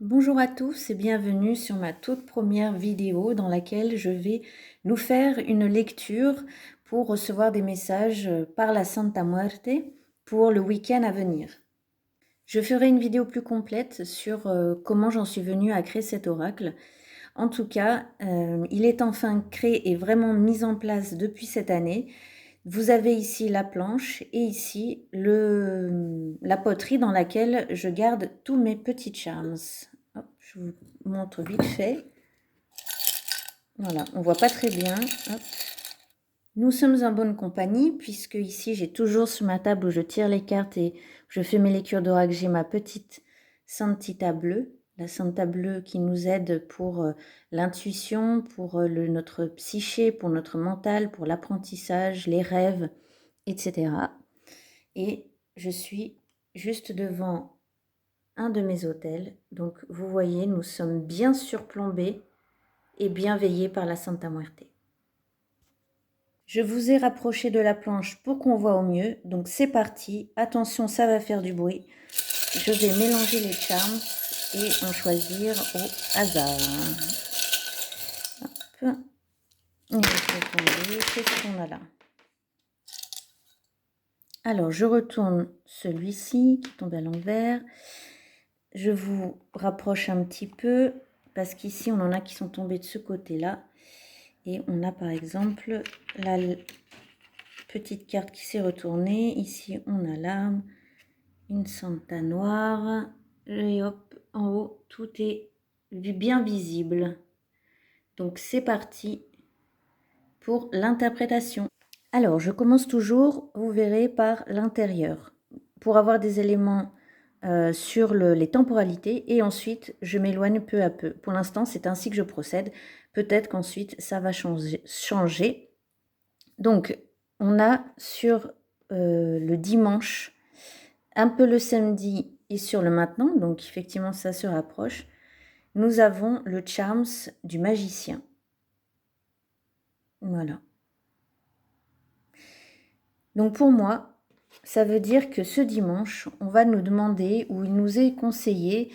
Bonjour à tous et bienvenue sur ma toute première vidéo dans laquelle je vais nous faire une lecture pour recevoir des messages par la Santa Muerte pour le week-end à venir. Je ferai une vidéo plus complète sur comment j'en suis venue à créer cet oracle. En tout cas, il est enfin créé et vraiment mis en place depuis cette année. Vous avez ici la planche et ici la poterie dans laquelle je garde tous mes petits charms. Hop, je vous montre vite fait. Voilà, on voit pas très bien. Hop. Nous sommes en bonne compagnie puisque ici j'ai toujours sur ma table où je tire les cartes et je fais mes lectures d'oracle, j'ai ma petite Santita bleue, la Santa bleue qui nous aide pour l'intuition, pour notre psyché, pour notre mental, pour l'apprentissage, les rêves, etc. Et je suis juste devant un de mes hôtels. Donc vous voyez, nous sommes bien surplombés et bien veillés par la Santa Muerte. Je vous ai rapproché de la planche pour qu'on voit au mieux. Donc c'est parti. Attention, ça va faire du bruit. Je vais mélanger les charms et en choisir au hasard. Hop. On va tomber. Qu'est-ce qu'on a là? Alors, je retourne celui-ci qui tombe à l'envers. Je vous rapproche un petit peu parce qu'ici, on en a qui sont tombés de ce côté-là. Et on a par exemple la petite carte qui s'est retournée. Ici, on a l'âme, une Santa noire. Et hop, en haut, tout est bien visible. Donc, c'est parti pour l'interprétation. Alors, je commence toujours, vous verrez, par l'intérieur. Pour avoir des éléments sur les temporalités et ensuite je m'éloigne peu à peu. Pour l'instant, c'est ainsi que je procède. Peut-être qu'ensuite ça va changer. Donc, on a sur le dimanche, un peu le samedi et sur le maintenant, donc effectivement ça se rapproche, nous avons le charms du magicien. Voilà. Donc pour moi, ça veut dire que ce dimanche, on va nous demander, ou il nous est conseillé,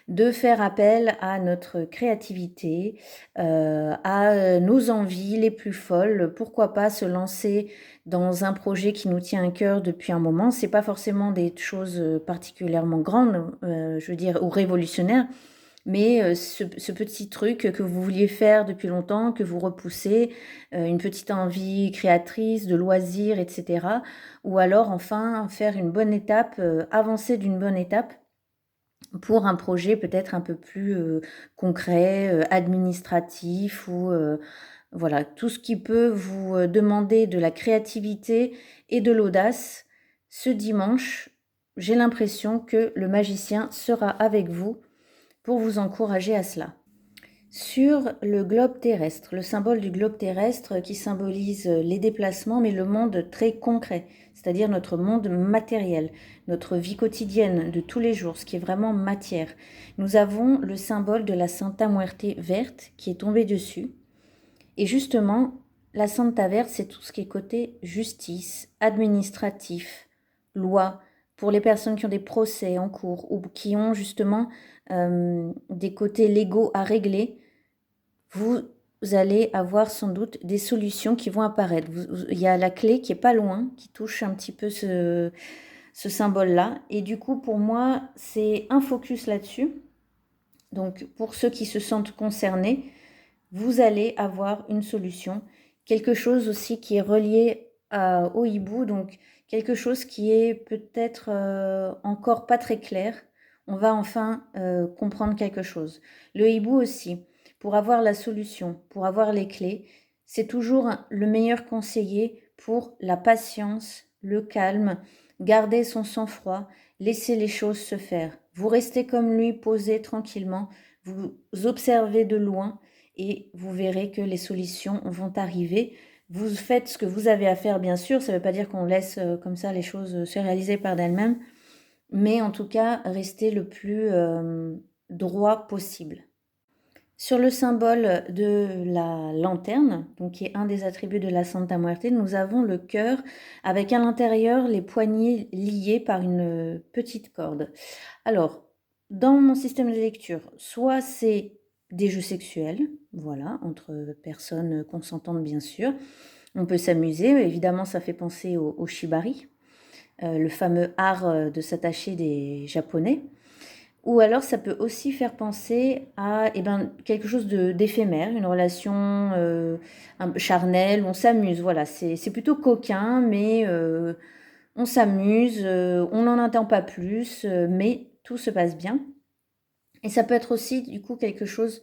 de faire appel à notre créativité, à nos envies les plus folles. Pourquoi pas se lancer dans un projet qui nous tient à cœur depuis un moment. C'est pas forcément des choses particulièrement grandes, je veux dire, ou révolutionnaires, mais ce petit truc que vous vouliez faire depuis longtemps, que vous repoussez, une petite envie créatrice, de loisirs, etc. Ou alors enfin faire une bonne étape, avancer d'une bonne étape pour un projet peut-être un peu plus concret, administratif ou voilà, tout ce qui peut vous demander de la créativité et de l'audace. Ce dimanche, j'ai l'impression que le magicien sera avec vous pour vous encourager à cela. Sur le globe terrestre, le symbole du globe terrestre qui symbolise les déplacements, mais le monde très concret, c'est-à-dire notre monde matériel, notre vie quotidienne de tous les jours, ce qui est vraiment matière. Nous avons le symbole de la Santa Muerte verte qui est tombé dessus. Et justement, la Santa verte, c'est tout ce qui est côté justice, administratif, loi, pour les personnes qui ont des procès en cours ou qui ont justement des côtés légaux à régler. Vous allez avoir sans doute des solutions qui vont apparaître. Il y a la clé qui est pas loin, qui touche un petit peu ce symbole-là. Et du coup, pour moi, c'est un focus là-dessus. Donc, pour ceux qui se sentent concernés, vous allez avoir une solution. Quelque chose aussi qui est relié au hibou, donc quelque chose qui est peut-être encore pas très clair. On va enfin comprendre quelque chose. Le hibou aussi, pour avoir la solution, pour avoir les clés, c'est toujours le meilleur conseiller pour la patience, le calme, garder son sang-froid, laisser les choses se faire. Vous restez comme lui, posé tranquillement, vous observez de loin et vous verrez que les solutions vont arriver. Vous faites ce que vous avez à faire, bien sûr. Ça ne veut pas dire qu'on laisse comme ça les choses se réaliser par d'elles-mêmes, mais en tout cas, restez le plus droit possible. Sur le symbole de la lanterne, donc qui est un des attributs de la Santa Muerte, nous avons le cœur avec à l'intérieur les poignets liés par une petite corde. Alors, dans mon système de lecture, soit c'est des jeux sexuels, voilà, entre personnes consentantes bien sûr. On peut s'amuser, évidemment ça fait penser au shibari, le fameux art de s'attacher des japonais. Ou alors ça peut aussi faire penser à quelque chose d'éphémère, une relation charnelle, on s'amuse, voilà, c'est plutôt coquin, mais on s'amuse, on n'en entend pas plus, mais tout se passe bien. Et ça peut être aussi du coup quelque chose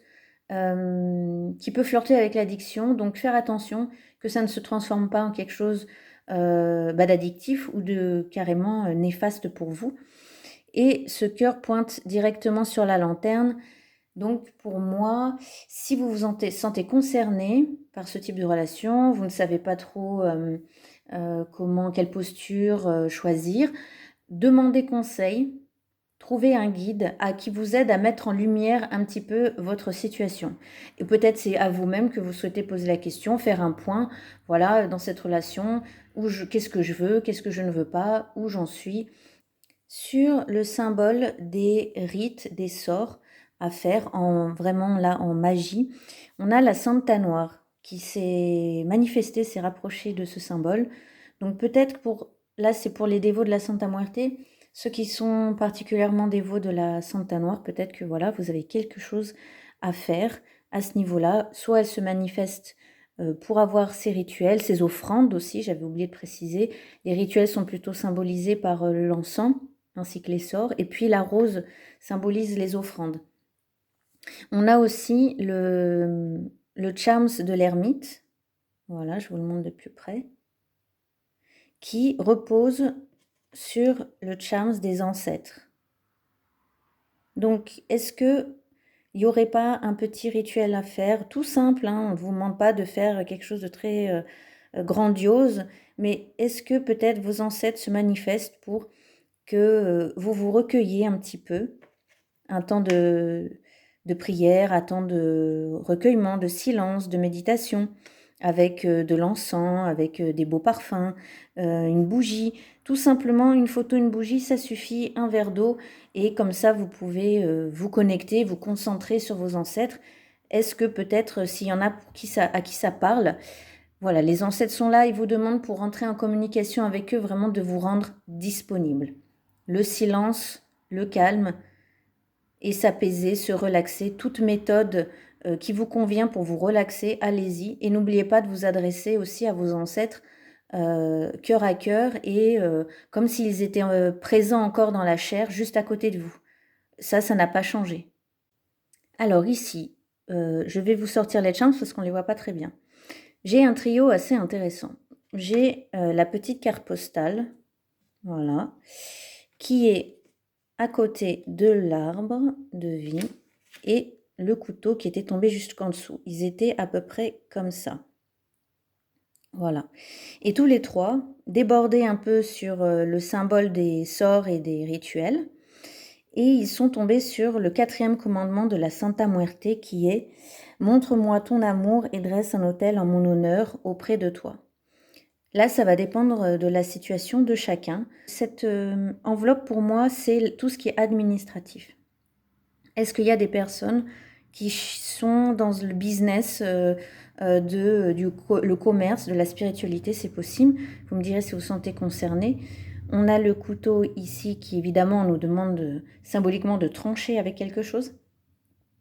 qui peut flirter avec l'addiction, donc faire attention que ça ne se transforme pas en quelque chose d'addictif ou de carrément néfaste pour vous. Et ce cœur pointe directement sur la lanterne. Donc pour moi, si vous vous sentez concerné par ce type de relation, vous ne savez pas trop quelle posture choisir, demandez conseil, trouvez un guide qui vous aide à mettre en lumière un petit peu votre situation. Et peut-être c'est à vous-même que vous souhaitez poser la question, faire un point, voilà, dans cette relation, qu'est-ce que je veux, qu'est-ce que je ne veux pas, où j'en suis. Sur le symbole des rites, des sorts à faire en magie, on a la Santa Noire qui s'est manifestée, s'est rapprochée de ce symbole. Donc peut-être là c'est pour les dévots de la Santa Muerte, ceux qui sont particulièrement dévots de la Santa Noire, peut-être que voilà, vous avez quelque chose à faire à ce niveau-là. Soit elle se manifeste pour avoir ses rituels, ses offrandes aussi, j'avais oublié de préciser. Les rituels sont plutôt symbolisés par l'encens ainsi que les sorts. Et puis la rose symbolise les offrandes. On a aussi le charms de l'ermite, voilà, je vous le montre de plus près, qui repose sur le charms des ancêtres. Donc, est-ce que il n'y aurait pas un petit rituel à faire, tout simple, hein, on ne vous demande pas de faire quelque chose de très grandiose, mais est-ce que peut-être vos ancêtres se manifestent pour que vous vous recueilliez un petit peu, un temps de prière, un temps de recueillement, de silence, de méditation, avec de l'encens, avec des beaux parfums, une bougie, tout simplement une photo, une bougie, ça suffit, un verre d'eau, et comme ça vous pouvez vous connecter, vous concentrer sur vos ancêtres. Est-ce que peut-être s'il y en a à qui ça parle, voilà, les ancêtres sont là, ils vous demandent pour entrer en communication avec eux vraiment de vous rendre disponible. Le silence, le calme et s'apaiser, se relaxer, toute méthode qui vous convient pour vous relaxer, allez-y. Et n'oubliez pas de vous adresser aussi à vos ancêtres cœur à cœur et comme s'ils étaient présents encore dans la chair, juste à côté de vous. Ça n'a pas changé. Alors ici, je vais vous sortir les charms parce qu'on ne les voit pas très bien. J'ai un trio assez intéressant. J'ai la petite carte postale, voilà, qui est à côté de l'arbre de vie et le couteau qui était tombé jusqu'en dessous. Ils étaient à peu près comme ça. Voilà. Et tous les trois débordaient un peu sur le symbole des sorts et des rituels. Et ils sont tombés sur le 4e commandement de la Santa Muerte qui est « Montre-moi ton amour et dresse un autel en mon honneur auprès de toi ». Là, ça va dépendre de la situation de chacun. Cette enveloppe, pour moi, c'est tout ce qui est administratif. Est-ce qu'il y a des personnes qui sont dans le business le commerce, de la spiritualité, c'est possible. Vous me direz si vous vous sentez concerné. On a le couteau ici qui, évidemment, nous demande symboliquement de trancher avec quelque chose.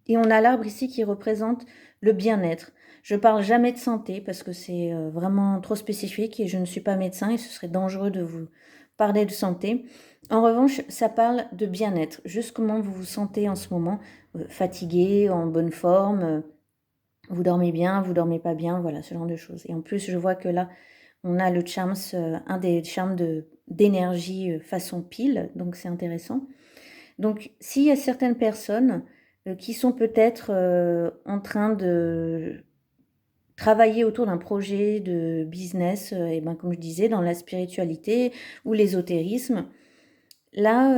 Et on a l'arbre ici qui représente le bien-être. Je ne parle jamais de santé parce que c'est vraiment trop spécifique et je ne suis pas médecin et ce serait dangereux de vous parler de santé. En revanche, ça parle de bien-être, juste comment vous vous sentez en ce moment, fatigué, en bonne forme, vous dormez bien, vous dormez pas bien, voilà, ce genre de choses. Et en plus, je vois que là, on a le charms, un des charms d'énergie façon pile, donc c'est intéressant. Donc, s'il y a certaines personnes qui sont peut-être en train de travailler autour d'un projet de business, et comme je disais, dans la spiritualité ou l'ésotérisme, là,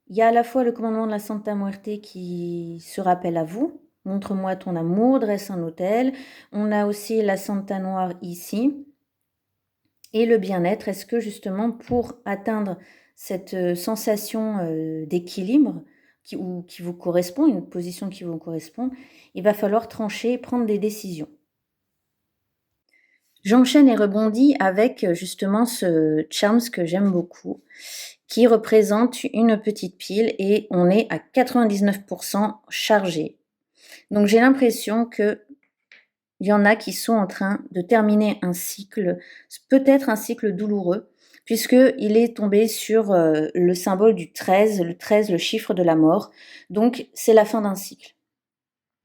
il y a à la fois le commandement de la Santa Muerte qui se rappelle à vous. Montre-moi ton amour, dresse un autel. On a aussi la Santa Noire ici. Et le bien-être, est-ce que justement pour atteindre cette sensation d'équilibre qui vous correspond, une position qui vous correspond, il va falloir trancher, prendre des décisions. J'enchaîne et rebondis avec justement ce Charms que j'aime beaucoup, qui représente une petite pile et on est à 99% chargé. Donc j'ai l'impression qu'il y en a qui sont en train de terminer un cycle, peut-être un cycle douloureux, puisqu'il est tombé sur le symbole du 13, le 13, le chiffre de la mort. Donc c'est la fin d'un cycle.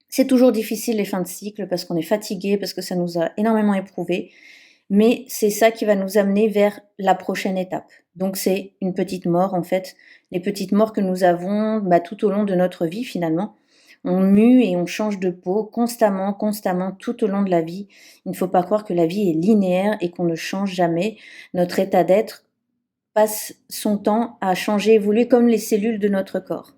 C'est toujours difficile les fins de cycle parce qu'on est fatigué, parce que ça nous a énormément éprouvé, mais c'est ça qui va nous amener vers la prochaine étape. Donc c'est une petite mort en fait, les petites morts que nous avons tout au long de notre vie finalement. On mue et on change de peau constamment, constamment, tout au long de la vie. Il ne faut pas croire que la vie est linéaire et qu'on ne change jamais. Notre état d'être passe son temps à changer, évoluer comme les cellules de notre corps.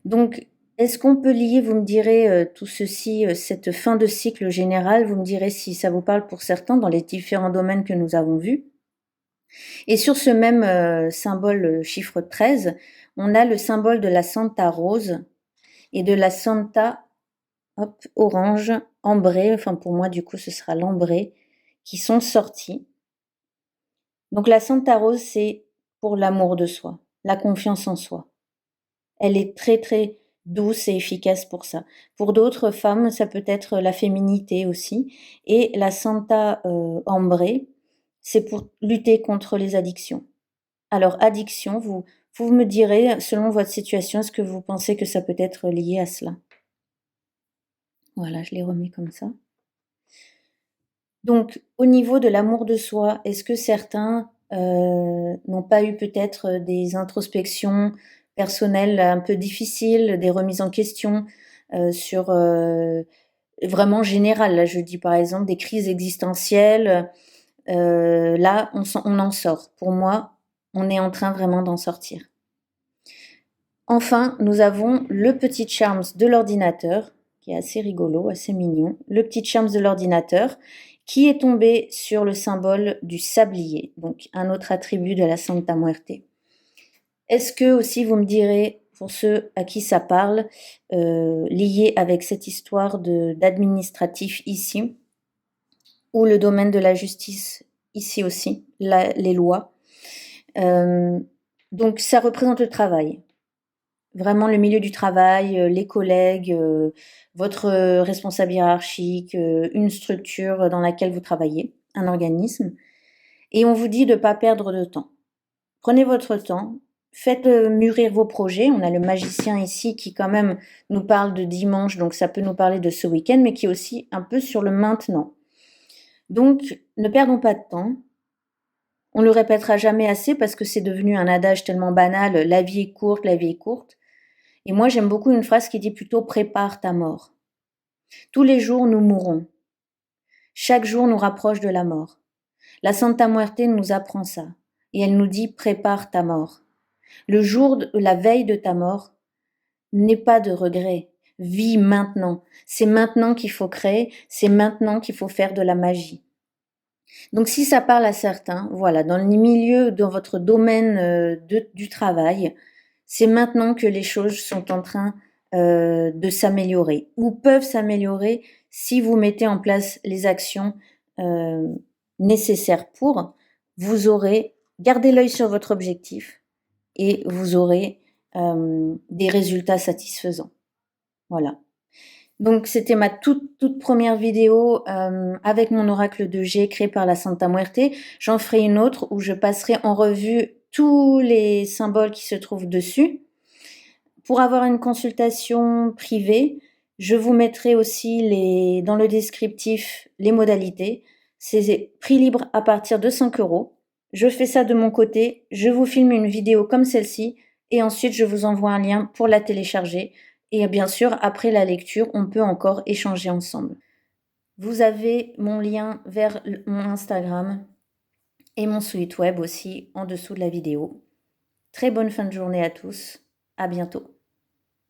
Donc, est-ce qu'on peut lier, vous me direz, tout ceci, cette fin de cycle général, vous me direz si ça vous parle pour certains dans les différents domaines que nous avons vus. Et sur ce même symbole, chiffre 13, on a le symbole de la Santa Rose et de la Santa orange, ambrée, enfin pour moi du coup ce sera l'ambrée, qui sont sortis. Donc la Santa Rose, c'est pour l'amour de soi, la confiance en soi. Elle est très, très douce et efficace pour ça. Pour d'autres femmes, ça peut être la féminité aussi et la Santa, ambrée, c'est pour lutter contre les addictions. Alors addiction, vous me direz, selon votre situation, est-ce que vous pensez que ça peut être lié à cela? Voilà, je les remets comme ça. Donc au niveau de l'amour de soi, est-ce que certains, n'ont pas eu peut-être, des introspections personnelles un peu difficiles, des remises en question, sur, vraiment générales? Là, je dis par exemple des crises existentielles, là on en sort. Pour moi, on est en train vraiment d'en sortir. Enfin, nous avons le petit Charms de l'ordinateur, qui est assez rigolo, assez mignon. Le petit Charms de l'ordinateur, qui est tombé sur le symbole du sablier, donc un autre attribut de la Santa Muerte. Est-ce que aussi vous me direz, pour ceux à qui ça parle, lié avec cette histoire d'administratif ici, ou le domaine de la justice ici aussi, les lois. Donc ça représente le travail. Vraiment le milieu du travail, les collègues, votre responsable hiérarchique, une structure dans laquelle vous travaillez, un organisme et on vous dit de pas perdre de temps. Prenez votre temps, faites, mûrir vos projets. On a le magicien ici qui quand même nous parle de dimanche, donc ça peut nous parler de ce week-end, mais qui est aussi un peu sur le maintenant. Donc ne perdons pas de temps. On le répétera jamais assez parce que c'est devenu un adage tellement banal, la vie est courte, la vie est courte. Et moi, j'aime beaucoup une phrase qui dit plutôt prépare ta mort. Tous les jours, nous mourrons. Chaque jour nous rapproche de la mort. La Santa Muerte nous apprend ça. Et elle nous dit prépare ta mort. Le jour, la veille de ta mort, n'aie pas de regret. Vis maintenant. C'est maintenant qu'il faut créer. C'est maintenant qu'il faut faire de la magie. Donc si ça parle à certains, voilà, dans le milieu, dans votre domaine du travail, c'est maintenant que les choses sont en train de s'améliorer ou peuvent s'améliorer si vous mettez en place les actions nécessaires pour. Vous aurez gardé l'œil sur votre objectif et vous aurez des résultats satisfaisants. Voilà. Donc c'était ma toute première vidéo avec mon oracle de G créé par la Santa Muerte. J'en ferai une autre où je passerai en revue tous les symboles qui se trouvent dessus. Pour avoir une consultation privée, je vous mettrai aussi dans le descriptif les modalités. C'est prix libre à partir de 5 €. Je fais ça de mon côté, je vous filme une vidéo comme celle-ci et ensuite je vous envoie un lien pour la télécharger. Et bien sûr, après la lecture, on peut encore échanger ensemble. Vous avez mon lien vers mon Instagram et mon site web aussi en dessous de la vidéo. Très bonne fin de journée à tous. À bientôt.